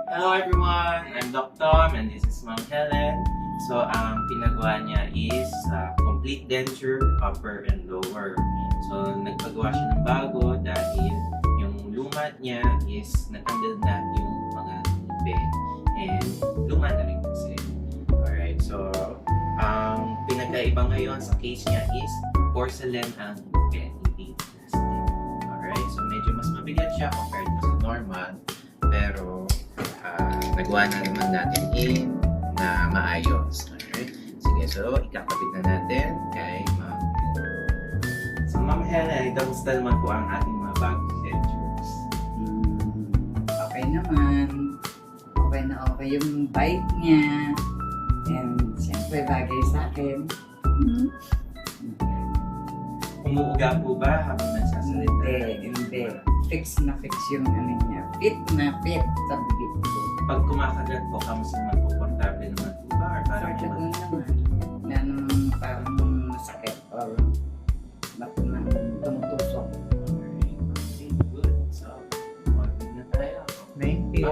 Hello everyone! I'm Doc Tom and this is Ma'am Helen. So, ang pinagawa niya is complete denture, upper and lower. So, nagpagawa siya ng bago dahil yung lumat niya is natanggal na yung mga ngipin. And luma na rin kasi. Alright, so, ang pinagkaiba ngayon sa case niya is porcelain ang ngipin, hindi plastic. Alright, so medyo mas mabigat siya compared to sa normal. Pero, nagawa na naman natin na maayos. Alright? Sige, so ikakabit na natin kay Ma'am Helen. So Ma'am Helen, kamusta naman po ang ating mga bagong dentures? Okay naman. Okay na okay yung bite niya. And siyempre bagay sa akin. Umuuga po ba habang nagsasalita? Hindi. Fix na fix yung ano niya. Fit na fit sa bibig ko. Pag kumakagat po, kamusta naman po? Komportable naman po ba? Or parang Comfortable naman. Na parang masakit or tumutusok. Alright, okay, good. So, mag na tayo. Thank you.